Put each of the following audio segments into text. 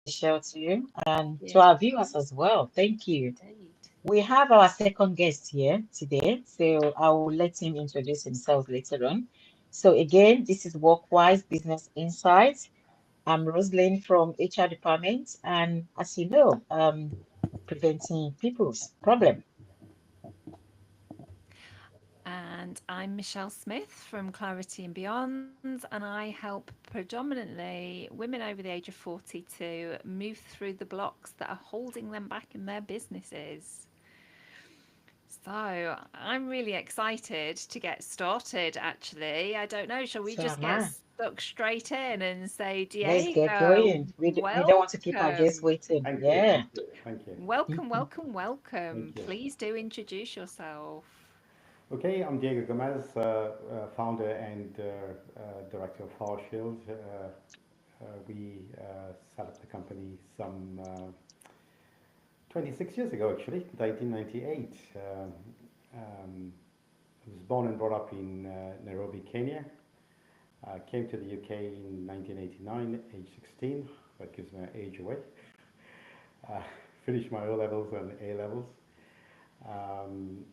Michelle, to you and to Yeah, our viewers as well. Thank you. indeed. We have our second guest here today, so I will let him introduce himself later on. So again, this is Workwise Business Insights. I'm Rosalind from HR department, and as you know, preventing people's problem. And I'm Michelle Smith from Clarity and Beyond, and I help predominantly women over the age of 40 to move through the blocks that are holding them back in their businesses. So I'm really excited to get started, actually. I don't know, shall we So just am get I. stuck straight in and say, Let's get Diego, going. We don't want to keep our guests welcome. waiting. Thank you, Yeah. thank you, thank you, Welcome, welcome, thank welcome. you. Please do introduce yourself. Okay, I'm Diego Gomes, founder and director of Shield. We set up the company some 26 years ago, actually, 1998. Um, I was born and brought up in Nairobi, Kenya. Came to the UK in 1989, age 16. That gives my age away. Uh, Finished my O levels and A levels. Um,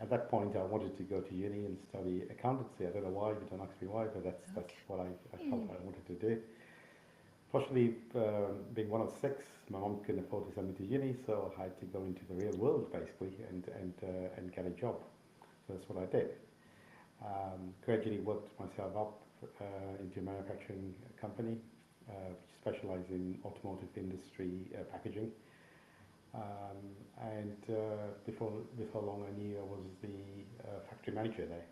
at that point, I wanted to go to uni and study accountancy. I don't know why, but don't ask me why, but that's what I felt Okay. I wanted to do. Fortunately, being one of six, my mom couldn't afford to send me to uni, so I had to go into the real world basically and get a job. So that's what I did. Gradually worked myself up into a manufacturing company, specialised in automotive industry packaging. And before long, I knew I was the factory manager there.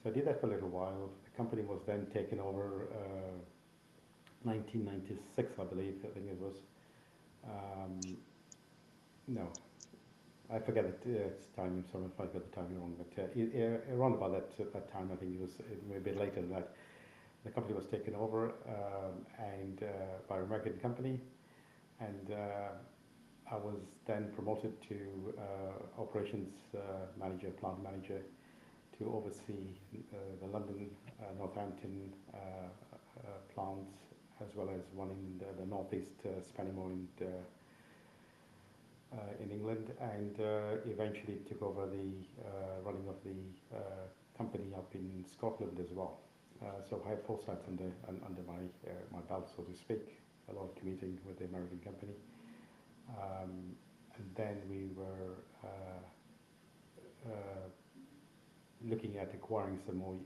So I did that for a little while. The company was then taken over 1996, I believe. I think it was. Um, no, I forget its time. I'm sorry if I got the time wrong, but around about that time, I think it was maybe a bit later than that. The company was taken over and by an American company, and I was then promoted to operations manager, plant manager, to oversee the London, Northampton plants, as well as one in the northeast, Spanimore in England, and eventually took over the running of the company up in Scotland as well. So I had four sites under my belt, so to speak. A lot of commuting with the American company. And then we were uh, looking at acquiring some more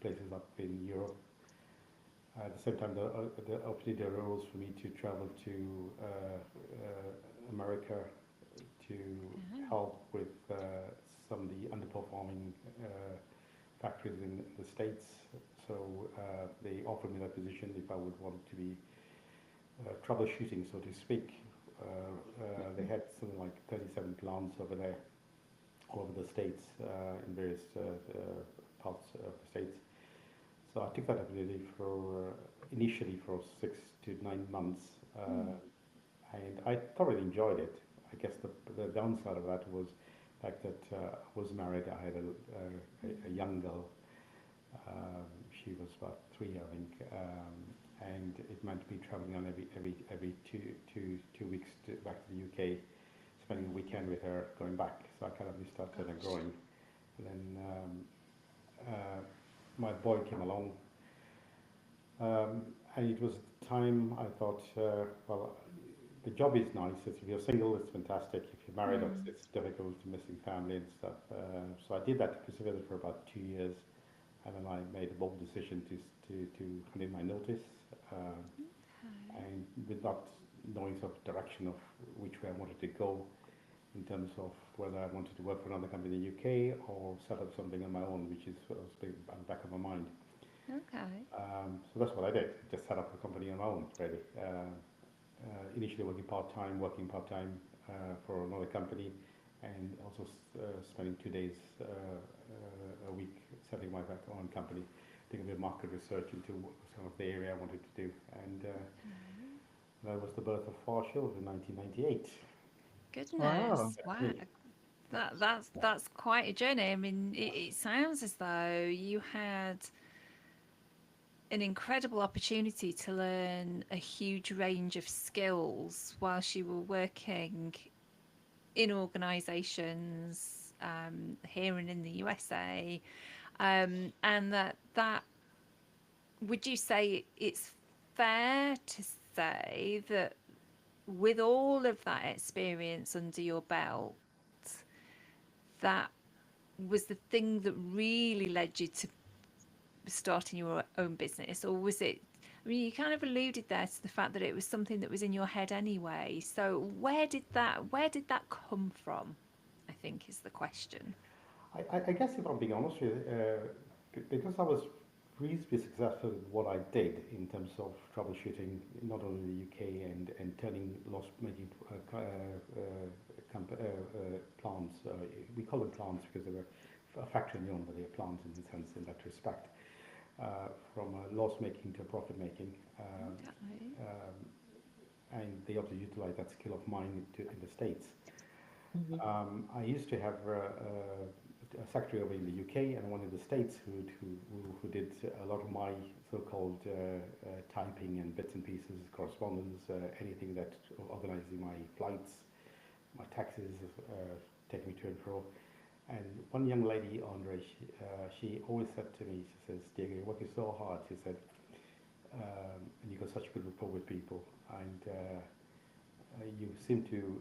places up in Europe. At the same time, the opportunity arose for me to travel to America to Ah, help with some of the underperforming factories in the States. So they offered me that position if I would want to be troubleshooting, so to speak. They had something like 37 plants over there, all over the states, in various parts of the states. So I took that opportunity for initially for 6 to 9 months, mm, and I thoroughly enjoyed it. I guess the downside of that was the fact that I was married. I had a young girl. She was about 3, I think, and it meant me traveling on every 2 weeks back to the UK, spending a weekend with her, going back. So I kind of missed out kind of gosh. growing. And then my boy came along, and it was time I thought, well, the job is nice. If you're single, it's fantastic. If you're married, Mm, it's difficult, missing family and stuff. So I did that, persevered for about 2 years, and then I made a bold decision to hand in my notice, okay. and without knowing sort of direction of which way I wanted to go in terms of whether I wanted to work for another company in the UK or set up something on my own, which is sort of at the back of my mind. Okay. So that's what I did. Just set up a company on my own, really. Initially working part time for another company, and also spending 2 days a week setting my own company, doing a bit of market research into some of the area I wanted to do, and Okay. that was the birth of Far Shield in 1998. Wow. Goodness, That's wow. me. That's quite a journey. I mean, it sounds as though you had an incredible opportunity to learn a huge range of skills whilst you were working in organisations here and in the USA, and that would you say it's fair to say that with all of that experience under your belt, that was the thing that really led you to starting your own business, or was it? I mean, you kind of alluded there to the fact that it was something that was in your head anyway. So where did that come from? I think is the question. I guess if I'm being honest with you, because I was reasonably successful in what I did in terms of troubleshooting, not only in the UK and turning loss-making plants, we call them plants because they were a factory in their own, but they are plants in the sense in that respect, from loss-making to profit-making. Okay. And they obviously utilize that skill of mine in the States. Mhm. I used to have a secretary over in the UK and one in the States who did a lot of my so-called typing and bits and pieces, correspondence, anything that organizing my flights, my taxis, taking me to and fro. And one young lady, Andre, she always said to me, she says, Diego, you're working so hard. She said, and you got such good rapport with people, and you seem to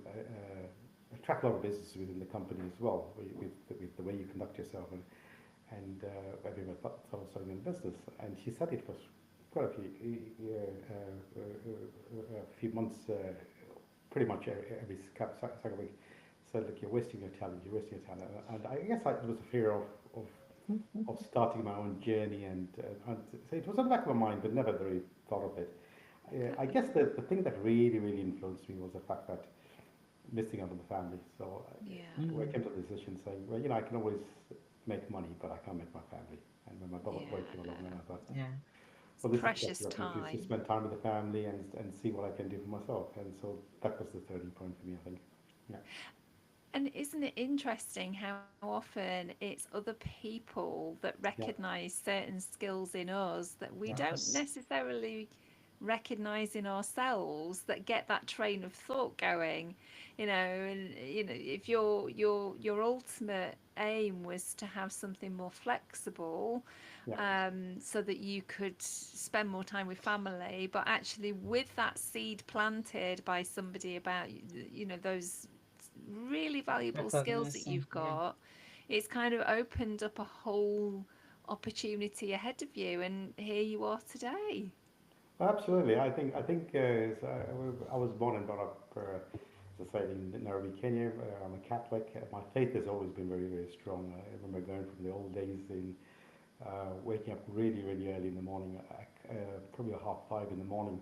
attract a lot of business within the company as well, with the way you conduct yourself, and everyone thought I was starting a business. And she said it for quite a few months, pretty much every second week. Said, look, you're wasting your talent, you're wasting your talent. And I guess it was a fear of, Mhm. of starting my own journey, and so it was on the back of my mind, but never really thought of it. I Okay. guess the thing that really influenced me was the fact that missing out on the family. So Yeah. I Mhm. came to the decision saying, well, I can always make money, but I can't make my family. And when my wife came along, then Yeah. I thought, Yeah. It's well, this is just precious the opportunity to time. spend time with the family and see what I can do for myself. And so that was the turning point for me, I think. Yeah, And isn't it interesting how often it's other people that yeah, recognize certain skills in us that we yeah, don't Yes. necessarily recognize in ourselves that get that train of thought going, and if your ultimate aim was to have something more flexible, yeah, so that you could spend more time with family, but actually with that seed planted by somebody about those really valuable skills that Recognizing. you've Yeah. got, it's kind of opened up a whole opportunity ahead of you, and here you are today. absolutely. I think I was born and brought up, as I said, in Nairobi, Kenya. I'm a Catholic. My faith has always been very strong. I remember going from the old days in waking up really early in the morning, probably 5:30 in the morning,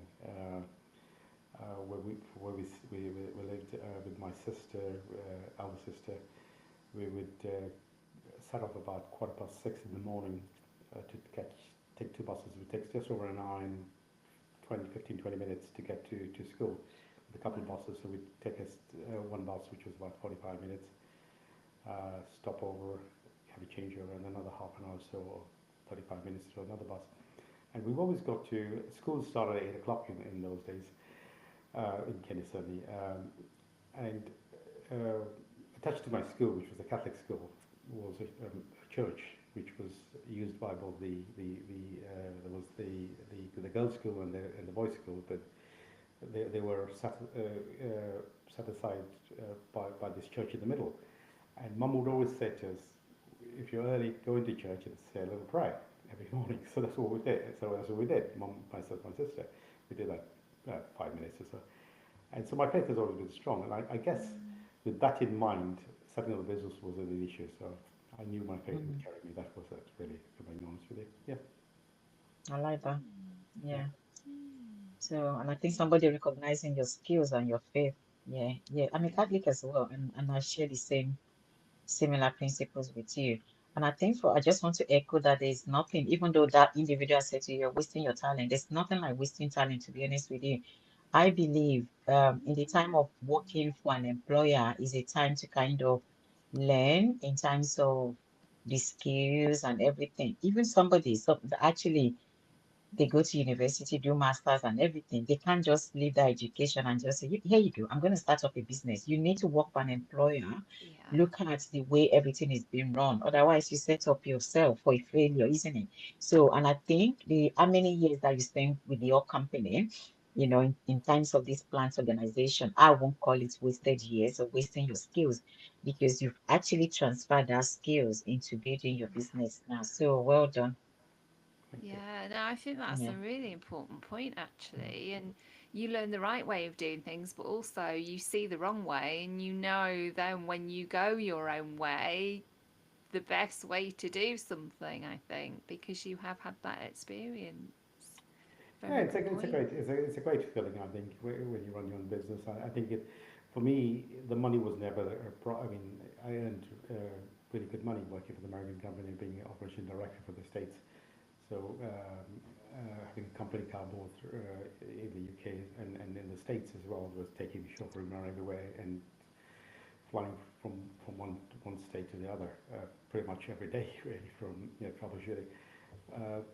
where we lived with my sister, elder sister. We would set off about 6:15 in the morning to take two buses. It takes just over an hour and 20 minutes to get to school with a couple of Wow. buses. So we'd take us one bus, which was about 45 minutes, stop over, have a changeover, and another half an hour or so, or 35 minutes to another bus. And we've always got to school started at 8 o'clock in those days in Kenya certainly, and uh, attached to my school, which was a Catholic school, was a church which was used by both there was the girls' school and the boys' school, but they were set aside by this church in the middle. And Mum would always say to us, if you're early, go into church and say a little prayer every morning. So that's what we did. So that's what we did. Mum, myself, my sister, we did that 5 minutes or so. And so my faith has always been strong. And I guess with that in mind, setting up a business wasn't an issue. So I knew my faith would Mhm. carry me. That was it, really, if I'm being honest with you. Yeah, I like that. yeah. Yeah. So, and I think somebody recognizing your skills and your faith. Yeah. Yeah. I'm a Catholic as well, and I share the similar principles with you. And I think I just want to echo that there's nothing, even though that individual said to you, you're wasting your talent, there's nothing like wasting talent, to be honest with you. I believe in the time of working for an employer is a time to kind of learn in terms of the skills and everything. Even somebody, so actually, They go to university, do masters and everything. They can't just leave that education and just say, Here you go, I'm going to start up a business." You need to work for an employer, Yeah. look at the way everything is being run. Otherwise, you set up yourself for a failure, isn't it? So, and I think the how many years that you spend with your company, in terms of this plant organization, I won't call it wasted years or wasting your skills, because you've actually transferred that skills into building your business now. So well done. Thank you. Yeah, no, I think that's Yeah. a really important point actually. And you learn the right way of doing things, but also you see the wrong way, and you know then when you go your own way, the best way to do something, I think, because you have had that experience. Yeah, Very good point. it's a great feeling. I think when you run your own business, I think for me, the money was never I mean, I earned really good money working for the American company, being an operation director for the States. So having a company car both in the UK and in the States as well, was taking me chauffeuring around everywhere and flying from one state to the other pretty much every day, really, from troubleshooting.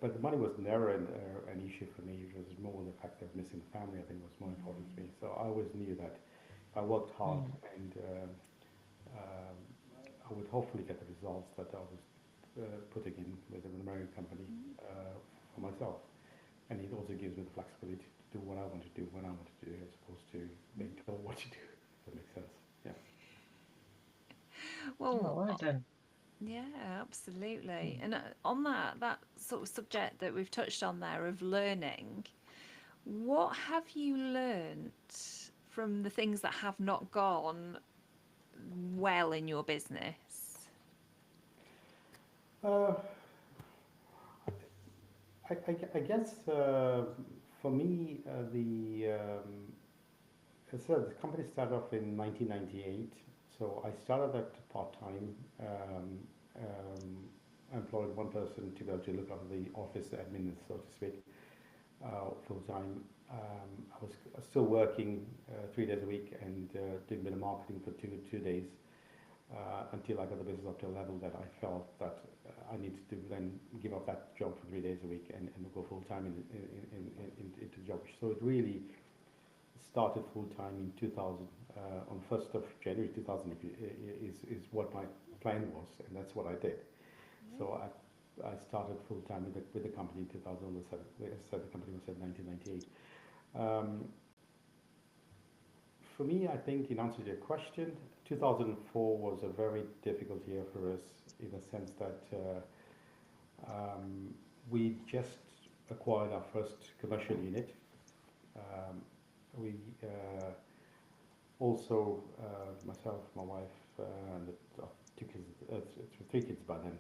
But the money was never an issue for me. It was more the fact of missing the family, I think, was more important to me. So I always knew that if I worked hard Mm. and um, I would hopefully get the results that I was putting in with an American company for myself. And it also gives me the flexibility to do what I want to do when I want to do, as opposed to being told what to do. If that makes sense. Yeah. Oh, Well, well done. yeah, absolutely. Mm. And on that sort of subject that we've touched on there of learning, what have you learnt from the things that have not gone well in your business? Uh, I guess for me, as I said, the company started off in 1998. So I started that part-time, employed one person to be able to look after the office admin, so to speak, full-time. I was still working 3 days a week and doing a bit of marketing for two days until I got the business up to a level that I felt that I needed to then give up that job for 3 days a week and go full time into the job. So it really started full time in 2000. On 1st of January 2000 is what my plan was, and that's what I did. So I started full time with the company in 2007. As I said, the company was in 1998. Um, For me, I think in answer to your question, 2004 was a very difficult year for us in the sense that we just acquired our first commercial unit. Um, we also, myself, my wife, and two kids, three kids by then,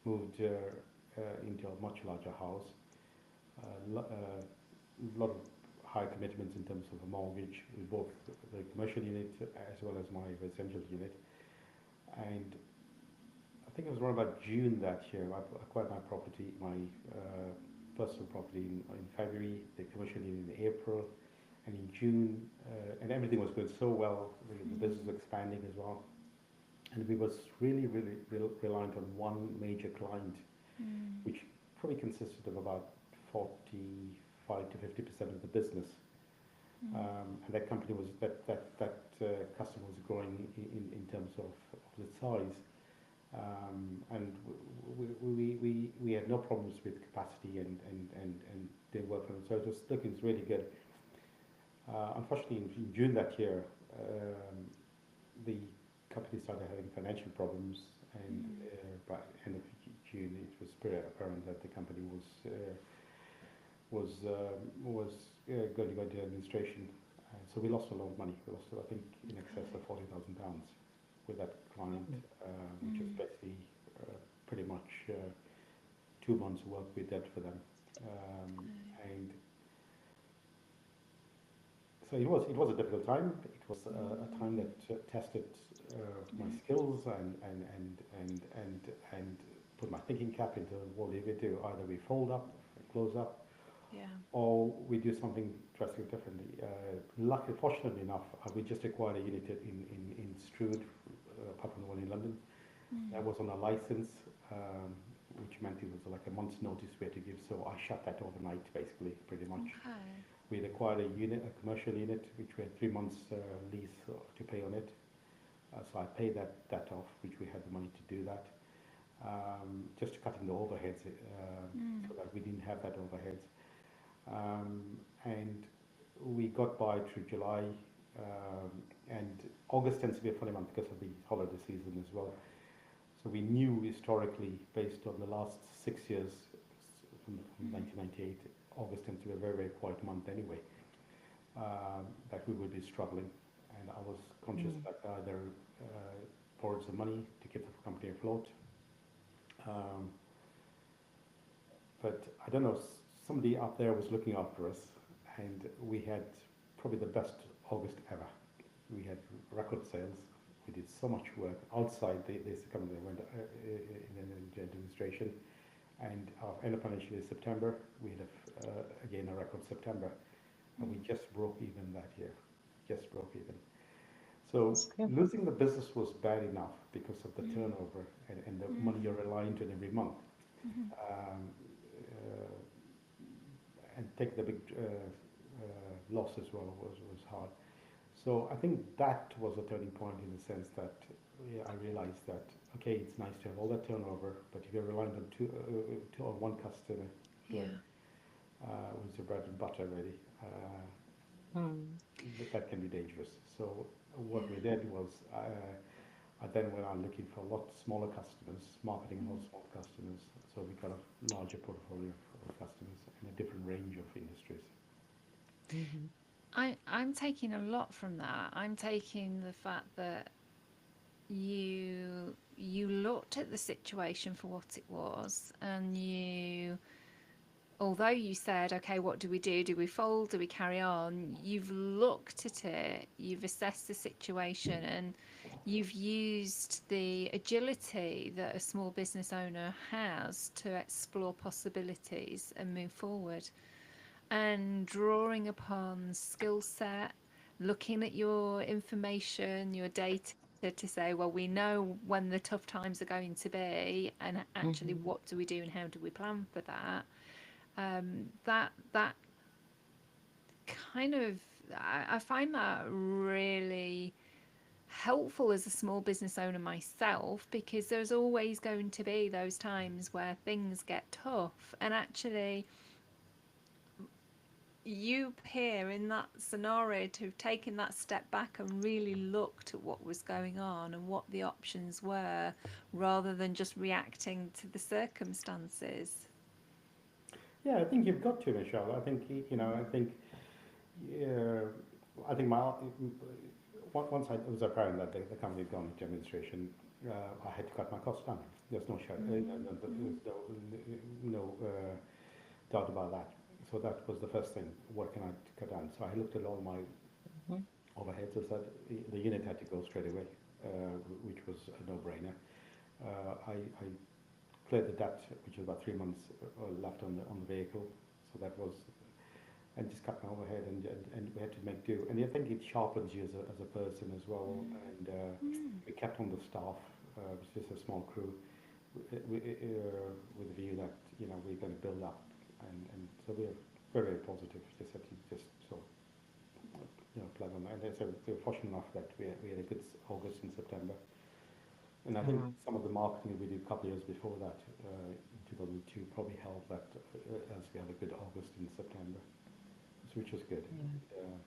moved into a much larger house. A lot of high commitments in terms of a mortgage with both the commercial unit as well as my residential unit. And I think it was around about June that year I acquired my property, my personal property in February, the commercial unit in April, and in June, and everything was going so well. The business was expanding as well, and we was really reliant on one major client, which probably consisted of about 45 to 50% of the business. And that company was that customer was growing in terms of the size, and we had no problems with capacity and doing work for them. So it was looking really good. Unfortunately, in June that year, the company started having financial problems, and by end of June, it was pretty apparent that the company going to go into administration. So we lost a lot of money. We lost, I think, in excess of £40,000 with that client, Mm. which was basically pretty much 2 months' work we did for them. And so it was a difficult time. It was a time that tested my skills and put my thinking cap into what we do. Either we fold up, close up, Yeah. or we do something drastically differently. Luckily, fortunately enough, we just acquired a unit in Strood, apart from the one in London. That was on a license, which meant it was like a month's notice we had to give. So I shut that overnight, basically, pretty much. Okay. We had acquired a unit, a commercial unit, which we had 3 months lease to pay on it. So I paid that off, which we had the money to do that. Just cutting the overheads Mm. so that we didn't have that overheads. And we got by through July, and August tends to be a funny month because of the holiday season as well. So we knew historically, based on the last 6 years, from Mm. 1998, August tends to be a very, very quiet month anyway, that we would be struggling. And I was conscious Mm. that I either borrowed some money to keep the company afloat. Um, but I don't know, somebody up there was looking after us, and we had probably the best August ever. We had record sales. We did so much work outside this company. Went in administration, and our end of financial year September, we had again a record September, and we Mm. just broke even that year. Just broke even. So That's good. losing the business was bad enough because of the Mm. turnover and the money Mm. you're relying on every month. Mhm. Um, and take the big loss as well was hard. So I think that was a turning point in the sense that I realized that okay, it's nice to have all that turnover, but if you're relying on two or one customer who Yeah. who's your bread and butter really, Mm. that can be dangerous. So what we Yeah. did was I then went on looking for a lot smaller customers, marketing a lot Mm. smaller customers. So we got a larger portfolio of customers in a different range of industries. Mhm. I'm taking a lot from that. I'm taking the fact that you looked at the situation for what it was, and you, although you said, okay, what do we do? Do we fold? Do we carry on? You've looked at it, you've assessed the situation, and you've used the agility that a small business owner has to explore possibilities and move forward, and drawing upon skill set, looking at your information, your data to say, well, we know when the tough times are going to be, and actually, Mhm. what do we do and how do we plan for that? That kind of, I find that really helpful as a small business owner myself, because there's always going to be those times where things get tough, and actually you appear in that scenario to have taken that step back and really looked at what was going on and what the options were, rather than just reacting to the circumstances. Yeah, I think you've got to, Michelle. I think I think uh, my once I it was apparent that the company had gone into administration, I had to cut my costs down. There's no Mm-hmm. Mm-hmm. there's no doubt about that. So that was the first thing. What can I cut down? So I looked at all my Mhm. overheads. I said the unit had to go straight away, which was a no-brainer. I cleared the debt, which was about 3 months left on the vehicle. So that was, and just cut my overhead, and we had to make do. And I think it sharpens you as a person as well. And Mm. we kept on the staff, it was just a small crew, with the view that we're going to build up, and so we're very, very positive. Just that you just sort of plug on. And so we were fortunate enough that we had a good August and September. And I think Mm. some of the marketing we did a couple of years before that, in 2002, probably helped that as we had a good August and September, which was good. Yeah.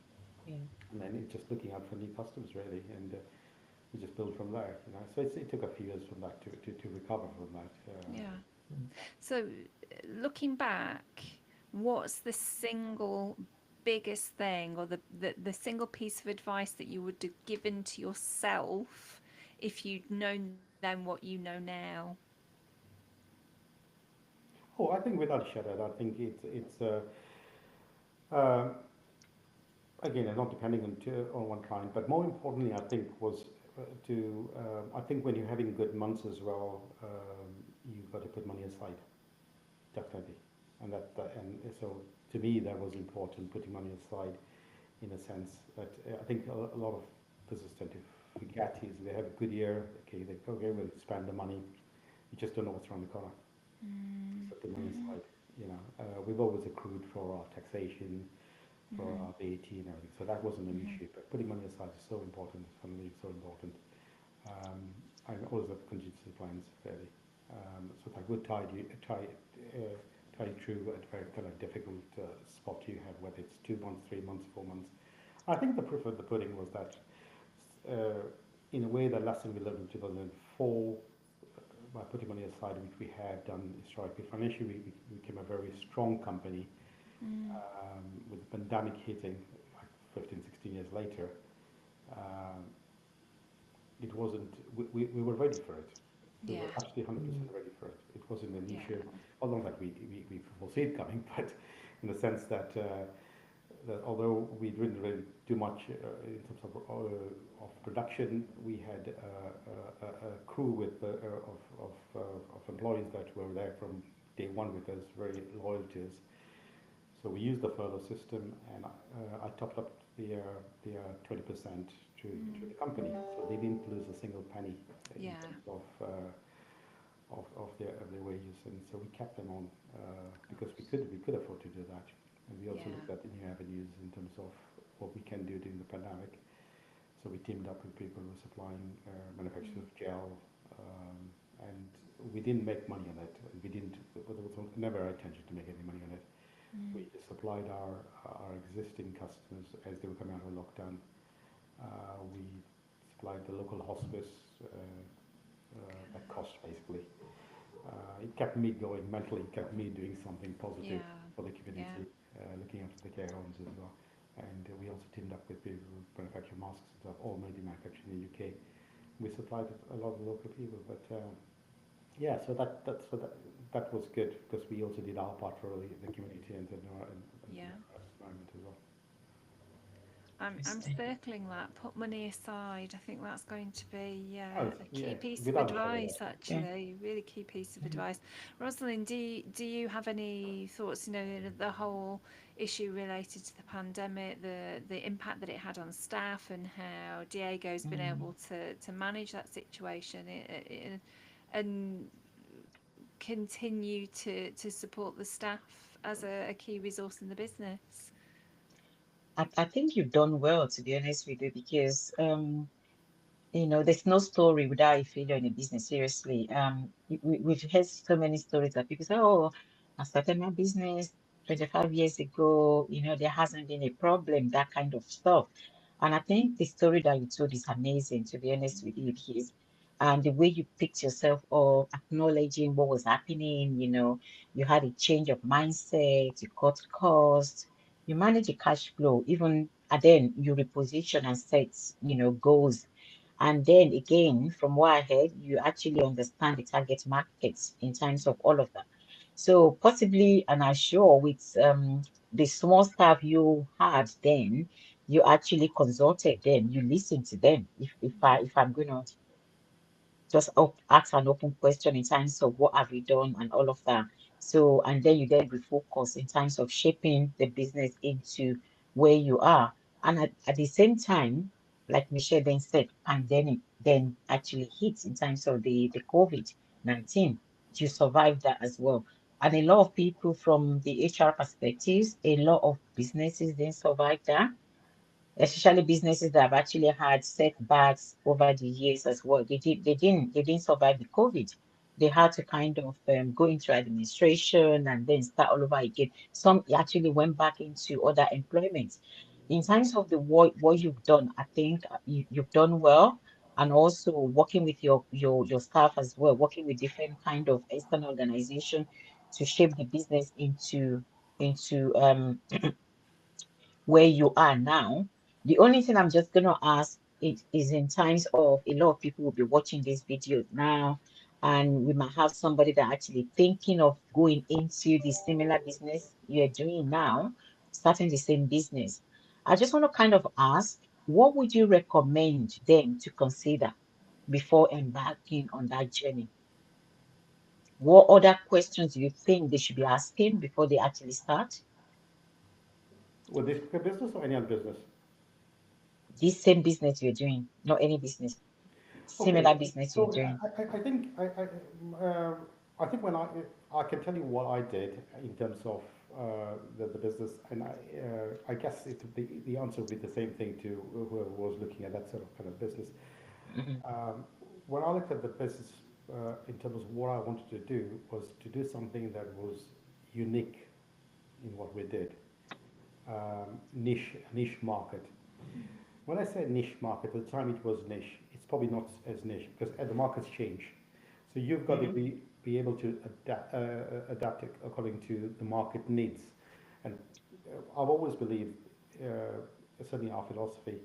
Yeah. And then it's just looking out for new customers really, and we just build from there. So it took a few years from that to recover from that. Yeah. Mm. So, looking back, what's the single biggest thing, or the single piece of advice that you would have given to yourself if you'd known then what you know now? Oh, I think without a shadow, I think uh, again, and not depending on one client, but more importantly, I think was I think when you're having good months as well, you've got to put money aside, definitely. And so to me, that was important, putting money aside in a sense that I think a lot of business tend to forget is they have a good year, okay, they go, okay, we'll spend the money, you just don't know what's around the corner. Mm, set the money mm-hmm. aside. We've always accrued for our taxation, for Mm-hmm. our VAT and everything, so that wasn't an Mm-hmm. issue. But putting money aside is so important. Suddenly, it's so important. Um, I always have contingency plans fairly, so that would tie you through a very kind of difficult spot you have, whether it's 2 months, 3 months, 4 months. I think the proof of the pudding was that, uh, in a way, the lesson we learned in 2004 by putting money aside, which we had done historically. Financially, we became a very strong company. Mm. With the pandemic hitting like 15, 16 years later, um, it wasn't, we were ready for it. We were Yeah. absolutely 100% Mm. ready for it. It wasn't an Yeah. issue, although that we foresee it coming, but in the sense that although we didn't really do much in terms of production, we had a crew of employees that were there from day one with us, very loyal to us. So we used the furlough system, and I topped up the 20% to Mm. the company, so they didn't lose a single penny in Yeah. terms of their wages, and so we kept them on because we could afford to do that, and we also Yeah. looked at new avenues in terms of what we can do during the pandemic. So we teamed up with people who were supplying manufacturers Mm. of gel, um, and we didn't make money on it. We didn't. There was never our intention to make any money on it. Mm. We just supplied our existing customers as they were coming out of lockdown. We supplied the local hospice at Okay. cost, basically. It kept me going mentally, it kept me doing something positive Yeah. for the Yeah. community, looking after the care homes as well. And we also teamed up with people who manufacture masks and stuff, all made in manufactured in the UK. We supplied a lot of local people, but yeah, that was good because we also did our part for the community and the Yeah. environment as well. I'm Interesting. circling that. Put money aside. I think that's going to be Oh, a yeah, key piece of without a shadow of advice. doubt. Okay. Actually, really key piece of Mm. advice. Rosalind, do you have any thoughts? The whole issue related to the pandemic, the impact that it had on staff, and how Diego's been Mm. able to manage that situation and continue to support the staff as a key resource in the business. I think you've done well, to be honest with you, because there's no story without a failure in a business. Seriously, we've heard so many stories that people say, "Oh, I started my business 25 years ago. There hasn't been a problem," that kind of stuff. And I think the story that you told is amazing, to be honest with you, because the way you picked yourself up, acknowledging what was happening, you had a change of mindset, you cut costs, you manage your cash flow, even and then you reposition and set, goals, and then again, from what I heard, you actually understand the target markets in terms of all of that. So possibly, and I'm sure with the small staff you had then, you actually consulted them, you listened to them. If I'm gonna just ask an open question in terms of what have you done and all of that. So, and then you then refocus in terms of shaping the business into where you are. And at the same time, like Michelle then said, pandemic then actually hits in terms of the COVID-19. You survived that as well. And a lot of people from the HR perspectives, a lot of businesses then survived that, especially businesses that have actually had setbacks over the years as well. They didn't survive the COVID. They had to kind of go into administration and then start all over again. Some actually went back into other employment. In terms of the what you've done, I think you've done well, and also working with your staff as well, working with different kind of external organization to shape the business into where you are now. The only thing I'm just going to ask is in times of a lot of people will be watching this video now, and we might have somebody that actually thinking of going into the similar business you're doing now, starting the same business. I just want to kind of ask, what would you recommend them to consider before embarking on that journey? What other questions do you think they should be asking before they actually start With this business or any other business? this same business you're doing, not any business, similar Okay, business you're so doing? I think I think I can tell you what I did in terms of the business, and I guess the answer would be the same thing to whoever was looking at that sort of kind of business. Mm-hmm. Um, when I looked at the business in terms of what I wanted to do was to do something that was unique in what we did, niche market. When I say niche market, at the time it was niche. It's probably not as niche because the markets change. So you've got to Mm-hmm. be able to adapt it according to the market needs. And I've always believed, certainly our philosophy,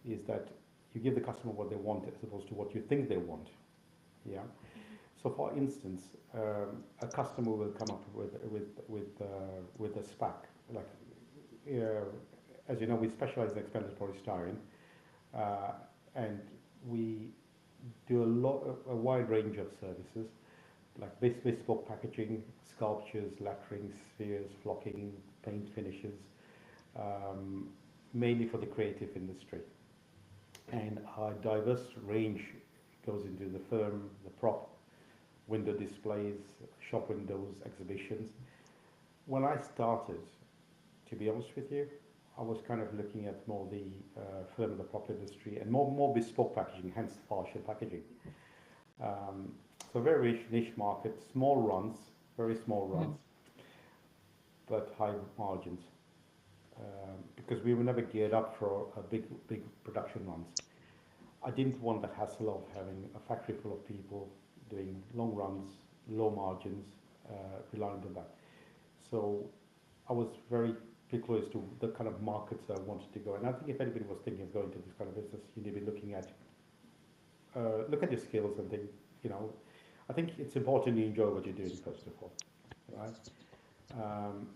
is that you give the customer what they want as opposed to what you think they want. Yeah. So, for instance, a customer will come up with a spec. Like, uh, as you know, we specialize in expanded polystyrene, uh, and we do a wide range of services like bespoke packaging, sculptures, letterings, spheres, flocking, paint finishes, um, mainly for the creative industry. And our diverse range goes into the firm, the prop, window displays, shop windows, exhibitions. When I started, to be honest with you, I was kind of looking at more the firm of the prop industry and more bespoke packaging, hence partial packaging. Um, so very niche market, small runs, very small runs, but high margins. Because we were never geared up for a big production runs. I didn't want the hassle of having a factory full of people doing long runs, low margins, relying on that. So I was very close to the kind of markets I wanted to go. And I think if anybody was thinking of going to this kind of business, you need to be looking at look at your skills and think, you know, I think it's important you enjoy what you're doing first of all, right? Um,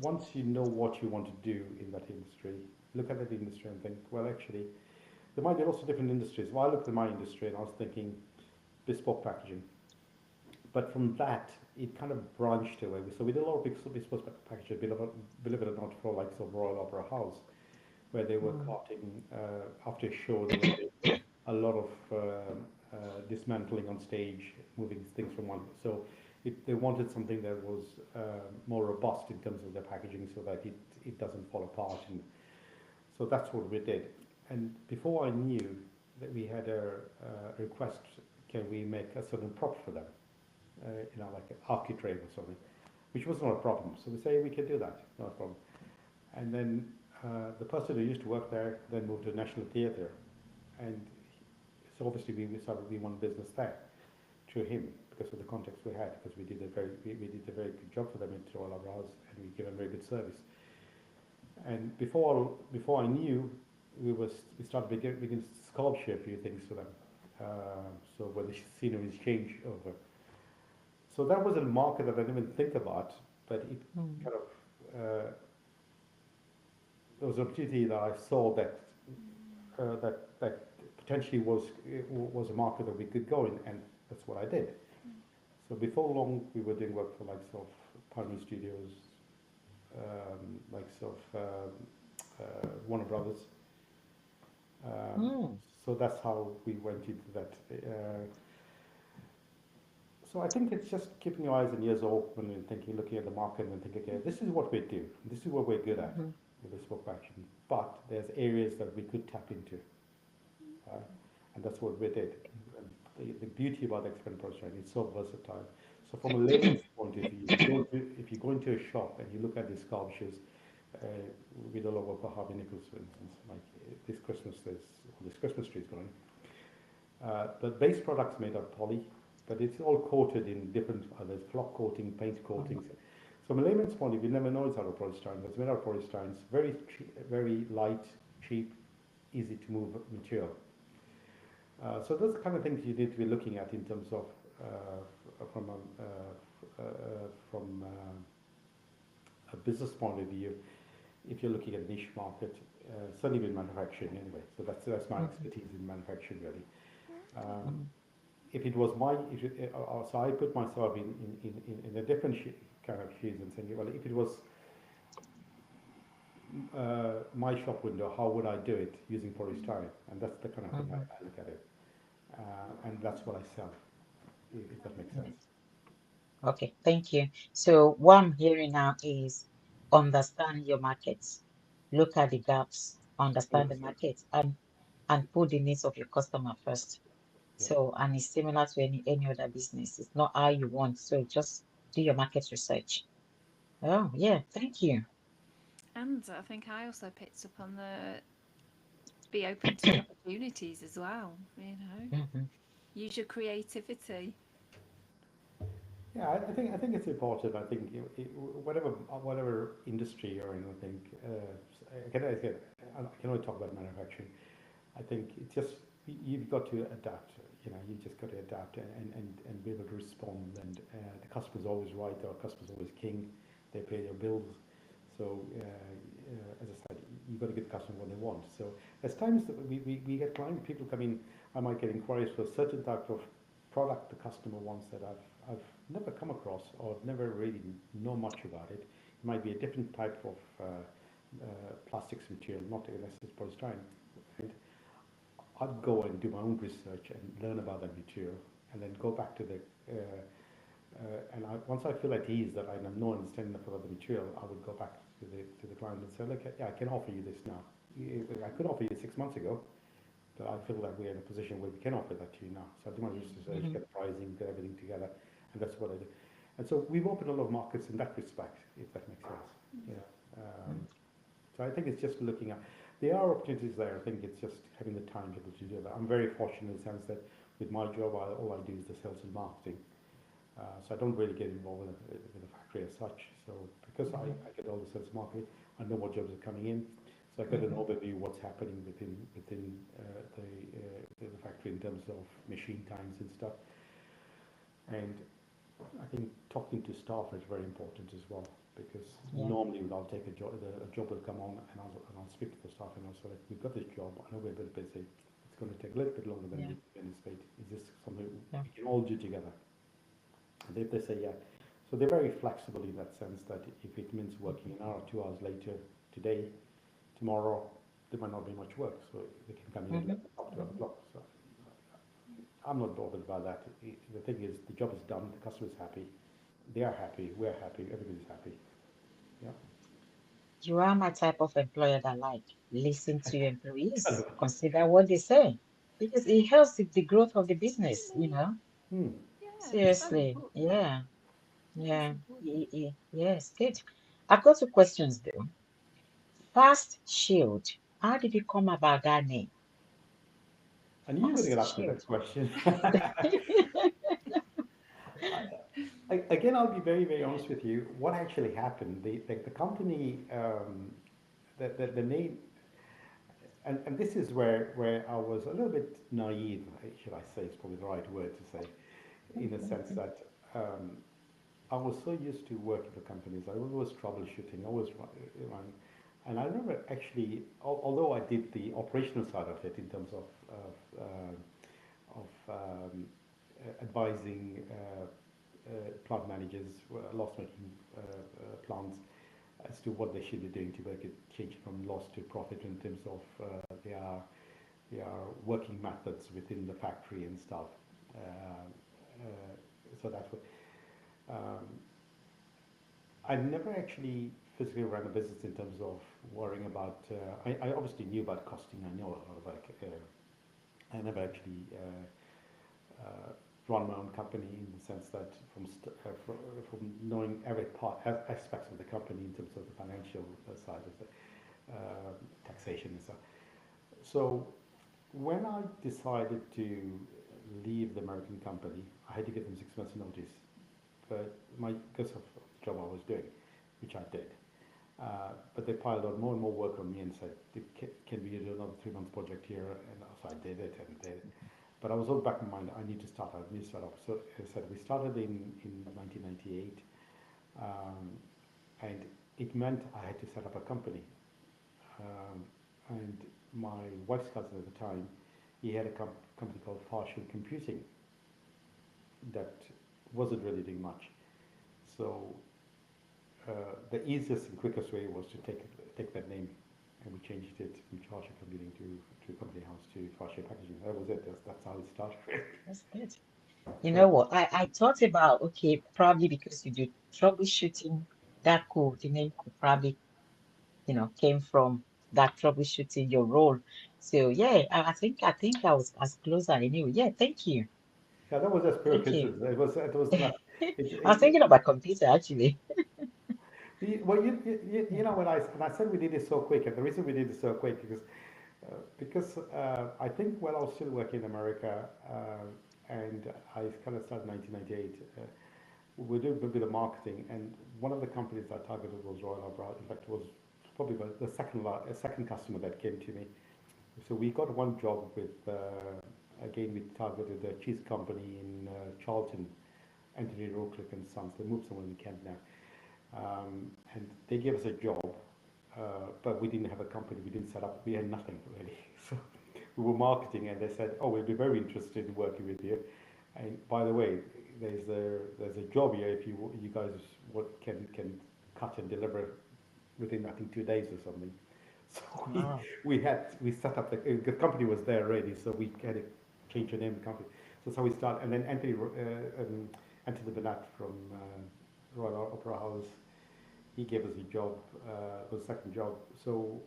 once you know what you want to do in that industry, look at that industry and think, well, actually, there might be lots of different industries. Well, I looked at my industry and I was thinking bespoke packaging. But from that, it kind of branched away. So we did a lot of bespoke packaging, believe it or not, for like some Royal Opera House, where they were Mm-hmm. carting, after a show, they were doing a lot of dismantling on stage, moving things from one. So they wanted something that was more robust in terms of their packaging so that it doesn't fall apart. And so that's what we did. And before I knew that we had a request, can we make a certain prop for them? Like an architrave or something, which was not a problem. So we say we can do that, no problem. And then the person who used to work there then moved to National Theatre, and so obviously we decided we want business there through him because of the contacts we had, because we did a very good job for them at Royal Opera House, and we gave them very good service. And before I knew, we started begin sculpture a few things for them. So when the sceneries change over. So that was a market that I didn't even think about, but it kind of there was an opportunity that I saw that potentially was a market that we could go in, and that's what I did. So before long, we were doing work for likes of Pioneer Studios, likes of Warner Brothers. Um, Mm-hmm. so that's how we went into that. So I think it's just keeping your eyes and ears open and thinking, looking at the market and thinking, okay, this is what we do. This is what we're good at Mm-hmm. with this book action. But there's areas that we could tap into, right? And that's what we did. And the beauty about the expanded product line, it's so versatile. So from a layman's point of view, if you go into a shop and you look at these sculptures, uh, we do a lot of work for Harvey Nichols, for instance, like this Christmas tree is going. The base product's made of poly, but it's all coated in different others, flock coating, paint coatings. So from a layman's point of view, you never know it's out of polystyrene, but it's made out of polystyrene. It's very light, cheap, easy to move material. So those are the kind of things you need to be looking at in terms of from a business point of view. If you're looking at a niche market, certainly with manufacturing anyway. So that's my expertise in manufacturing really. Um, if it was so I put myself in a different kind of shoes and saying, well, if it was my shop window, how would I do it using polystyrene? And that's the kind of thing Mm-hmm. I look at it, and that's what I sell. if that makes sense. Mm. Okay, thank you. So what I'm hearing now is understand your markets, look at the gaps, understand the Understood. market, and put the needs of your customer first. Yeah. So, and it's similar to any other business. It's not how you want. So just do your market research. Oh, yeah, thank you. And I think I also picked up on the be open to opportunities as well, Hmm. use your creativity. Yeah, I think it's important. I think whatever industry you're in, I think I can only talk about manufacturing. I think it's just you've got to adapt. You just got to adapt and be able to respond. And the customer's always right, or customer's always king. They pay their bills. So as I said, you've got to give the customer what they want. So there's times that we get clients, people come in. I might get inquiries for a certain type of product the customer wants that I've never come across or never really know much about it. It might be a different type of plastics material, not unless it's polystyrene. And I'd go and do my own research and learn about that material, and then go back to the once I feel at ease that I have no understanding of the material, I would go back to the client and say, look, yeah, I can offer you this now. I could offer you 6 months ago, but I feel that we're in a position where we can offer that to you now. So I do my research, Hmm. get the pricing, get everything together, and that's what I do. And so we've opened a lot of markets in that respect, if that makes sense. Yeah. Um, so I think it's just looking at, there are opportunities there. I think it's just having the time to be able to do that. I'm very fortunate in the sense that with my job, all I do is the sales and marketing. So I don't really get involved with the factory as such. So because I get all the sales and marketing, I know what jobs are coming in. So I get an Hmm. overview of what's happening within the factory in terms of machine times and stuff. And I think talking to staff is very important as well, because Yeah. normally I'll take a job will come on, and I'll speak to the staff and I'll say, like, we've got this job. I know we're a bit busy. It's going to take a little bit longer than Yeah. we anticipate. Is this something Yeah. we can all do together? And if they say yeah, so they're very flexible in that sense that if it means working an hour, 2 hours later today, tomorrow, there might not be much work, so they can come in at 11 Hmm. o'clock, 12 o'clock. So I'm not bothered about that. The thing is, the job is done, the customer is happy, they are happy, we're happy, everybody's happy. Yeah. You are my type of employer that like listen to your Kind employees, of. consider what they say, because it helps with the growth of the business, Really? Hmm. Yeah, it's very Seriously. important. Yeah. It is Yeah. important. Yes, good. I've got two questions though. Fast Shield. How did you come about that name? I knew you were going Fast to ask me Shield. that question. Again, I'll be very, very honest with you. What actually happened, the company, the name, and this is where I was a little bit naive, should I say, is probably the right word to say, in the sense that I was so used to working for companies. I was troubleshooting, always run, and I remember actually, although I did the operational side of it in terms of advising plant managers, loss-making plants, as to what they should be doing to make it change from loss to profit in terms of their working methods within the factory and stuff. So that's what. Um, I never actually physically ran a business in terms of worrying about. I obviously knew about costing. I know about. I never actually run my own company in the sense that from knowing every part aspects of the company in terms of the financial side of the taxation and stuff. So when I decided to leave the American company, I had to give them 6 months notice, but because of the job I was doing, which I did. But they piled on more and more work on me and said, can we do another 3 month project here? And so I did it and did it. But I was all back in mind, I need to start, I need to start off. So as I said, we started in 1998, um, and it meant I had to set up a company. Um, and my wife's cousin at the time, he had a company called Partial Computing that wasn't really doing much. So the easiest and quickest way was to take that name, and we changed it from Partial Computing to Company House to Partial Packaging. That was it. That's how it started. That's good. You know So what? I thought about, okay, probably because you do troubleshooting, that could, the name could probably, came from that troubleshooting your role. So yeah, I think I was as closer anyway. Yeah, thank you. yeah, that was just pure Thank you. coincidence. It was not. I was thinking about computer actually. Well, when I said we did it so quick, and the reason we did it so quick because I think when I was still working in America, and I kind of started in 1998. We did a bit of marketing, and one of the companies I targeted was Royal Opera. In fact, it was probably the second customer that came to me. So we got one job with again we targeted a cheese company in Charlton, Anthony Roclick and Sons. They moved somewhere in Kent now, and they gave us a job, but we didn't have a company. We didn't set up. We had nothing really. So we were marketing, and they said, "Oh, we'd be very interested in working with you. And by the way, there's a job here if you guys can cut and deliver within I think 2 days or something." So Wow. we set up the company was there already, so we had to change the name of the company. So that's how we started. And then Anthony Burnett from Royal Opera House, he gave us a job, a second job. So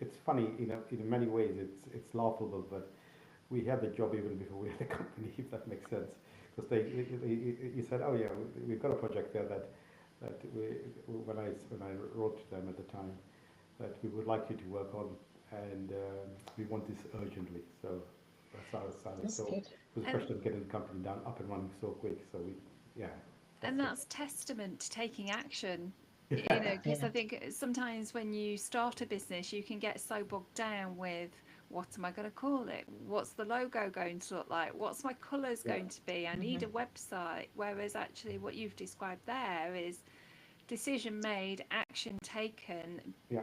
it's funny, in many ways it's laughable, but we had the job even before we had the company, if that makes sense. Because he said, oh yeah, we've got a project there that when I wrote to them at the time that we would like you to work on, and we want this urgently. So that's how it started. That's So good. it was a And question of getting the company down, up and running so quick. So yeah, and that's it. that's testament to taking action. Because Yeah. I think sometimes when you start a business, you can get so bogged down with what am I going to call it? What's the logo going to look like? What's my colours Yeah, going to be? I need a Hmm. website. Whereas actually, what you've described there is decision made, action taken, yeah.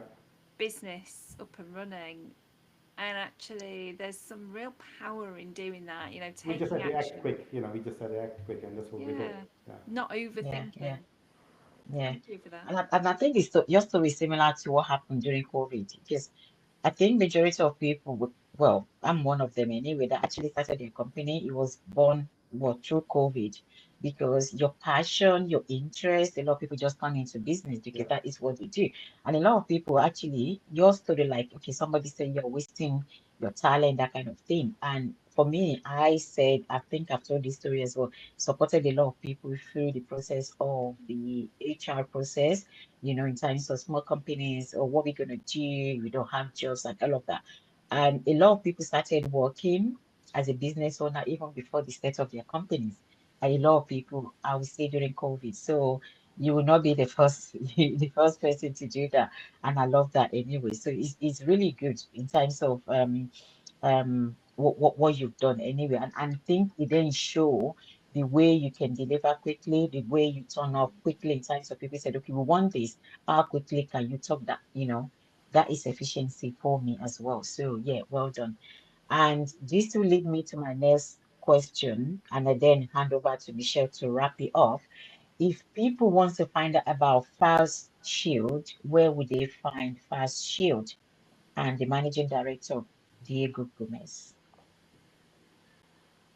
business up and running. And actually, there's some real power in doing that, We just taking had to act action. quick. We just had to act quick, and that's what we did. Yeah, Yeah. not Yeah, yeah, overthinking. yeah. Thank you for that. And I think your story is similar to what happened during COVID because I think majority of people would, well, I'm one of them anyway, that actually started their company. It was born, well, through COVID because your passion, your interest, a lot of people just turn into business Yeah. because that is what they do. And a lot of people actually, your story, like, okay, somebody said you're wasting your talent, that kind of thing. And for me, I said, I think I've told this story as well, supported a lot of people through the process of the HR process, in terms of small companies or what we're going to do. We don't have jobs and all of that. And a lot of people started working as a business owner even before the start of their companies. And a lot of people, I would say during COVID. So you will not be the first, the first person to do that. And I love that anyway. So it's really good in terms of what you've done anyway. And I think it then show the way you can deliver quickly, the way you turn off quickly in terms of people said, okay, we want this. How quickly can you talk that? That is efficiency for me as well. So yeah, well done. And this will lead me to my next question, and I then hand over to Michelle to wrap it off. If people want to find out about Fast Shield, where would they find Fast Shield? And the managing director, Diego Gomez.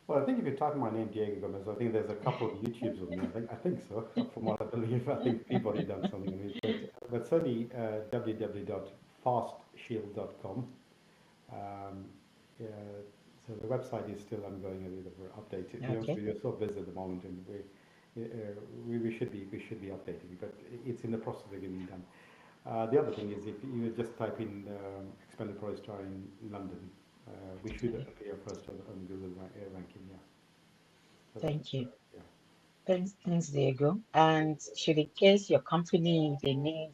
Well, I think if you type my name, Diego Gomez, I think there's a couple of YouTubes of me. I think so. From what I believe, I think people have done something on it, but certainly www.fastshield.com. Um, yeah, so the website is still ongoing a little bit updated. To be honest Okay. with you, we're so busy at the moment, and we should be updating, but it's in the process of getting done. The other thing is if you just type in expanded polystyrene in London, we should Okay. appear first on Google ranking. Yeah. So Thank you. yeah. Thanks, Diego. And should in case your company they need,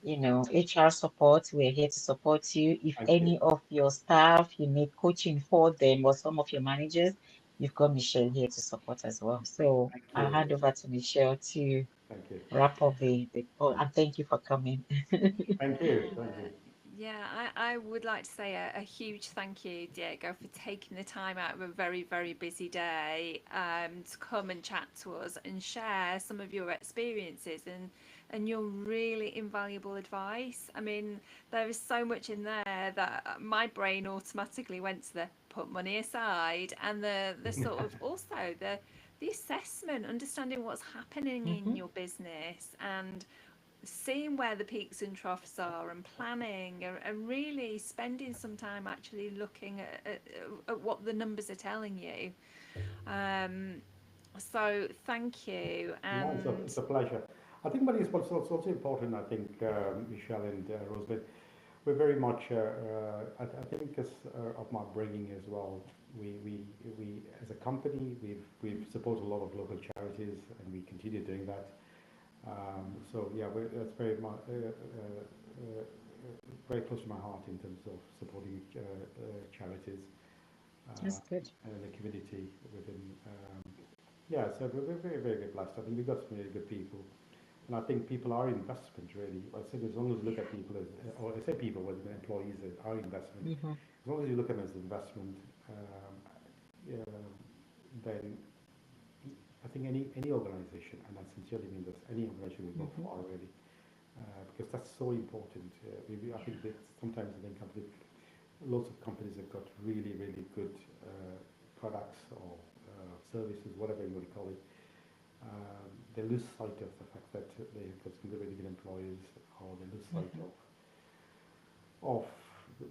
HR support, we're here to support you. If Thank you. any of your staff you need coaching for them or some of your managers, you've got Michelle here to support as well. So Thank I'll you. hand over to Michelle to Thank you. wrap up the oh, and thank you for coming. Thank you. Thank you. Yeah, I would like to say a huge thank you, Diego, for taking the time out of a very, very busy day to come and chat to us and share some of your experiences. And and your really invaluable advice. I mean, there is so much in there that my brain automatically went to the put money aside, and the sort of also the assessment, understanding what's happening in Mm-hmm. your business, and seeing where the peaks and troughs are, and planning, and really spending some time actually looking at what the numbers are telling you. Um, so thank you. No, And it's a pleasure. I think, but it's also important, I think, Michelle and Rosalind, we're very much, I think, as of my bringing as well, we, we, we, as a company, we've supported a lot of local charities, and we continue doing that. So yeah, that's very close to my heart in terms of supporting charities uh, That's good. and the community within. Yeah, so we're very, very, very blessed. I think we've got some really good people. And I think people are investment, really. I said as long as you look yeah, at people as, or I say people, whether they're employees are investment. Mm-hmm. As long as you look at them as investment, yeah, then I think any organisation, and I sincerely mean this, any organisation will go Mm-hmm. far, really, because that's so important. I yeah, think that sometimes I think lots of companies have got really, really good products or services, whatever you want to call it. They lose sight of the fact that they've got some really good employees, or they lose sight Mm-hmm. of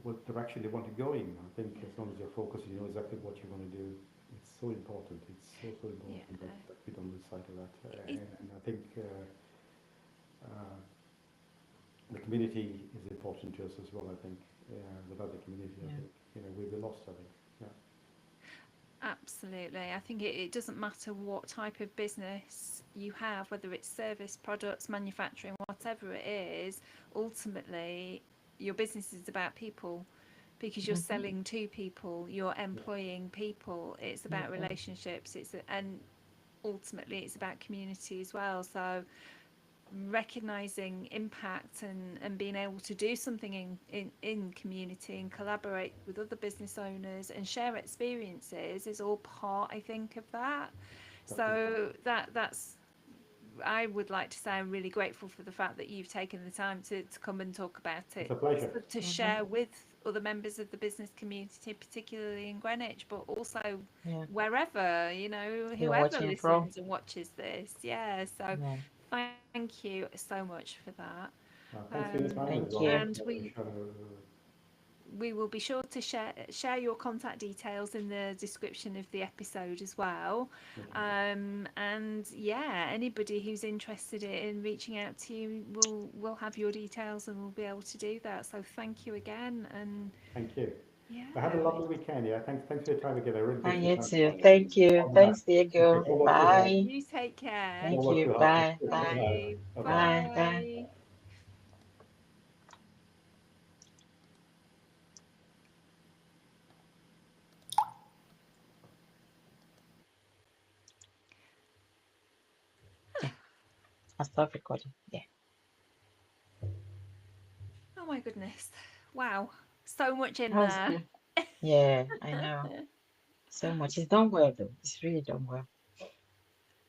what direction they want to go in. I think yeah, as long as you're focused, you know exactly what you want to do. It's so important. It's so yeah. important that we don't lose sight of that. It, And I think uh, the community is important to us as well. I think without the community, I Yeah. think we'd be lost. I think. Yeah. Absolutely. I think it doesn't matter what type of business you have, whether it's service, products, manufacturing, whatever it is, ultimately, your business is about people because you're Mm-hmm. selling to people, you're Yeah. employing people. It's about Mm-hmm. relationships. And ultimately, it's about community as well. So, recognizing impact and being able to do something in community and collaborate with other business owners and share experiences is all part, I think, of that. Definitely. So that's I would like to say I'm really grateful for the fact that you've taken the time to come and talk about It's it, a pleasure. to Mm-hmm. share with other members of the business community, particularly in Greenwich, but also Yeah. wherever, you know, You're whoever watching from. listens and watches this. Yeah, so Yeah. thank you so much for that. Thanks for your time as Thank well, you. And Michelle. we will be sure to share your contact details in the description of the episode as well. Okay. And yeah, anybody who's interested in reaching out to you will have your details and will be able to do that. So thank you again, and Thank you. yeah, But have a lovely weekend. Yeah. Thanks for your time again. I really And appreciate you your time. too. Thank you. All the best. Thanks, Okay. Diego. All work too hard. Bye. you take care. All Thank work you. too hard. Bye. Thank Bye. Bye. you. Bye bye. Bye. Bye. Bye. Yeah. I'll stop recording. Yeah. Oh my goodness! Wow, so much in That was there. good. Yeah, I know. So much. It's done well though. It's really done well.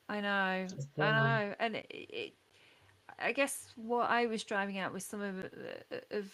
I know, It's I done well. know, and I guess what I was driving at was some of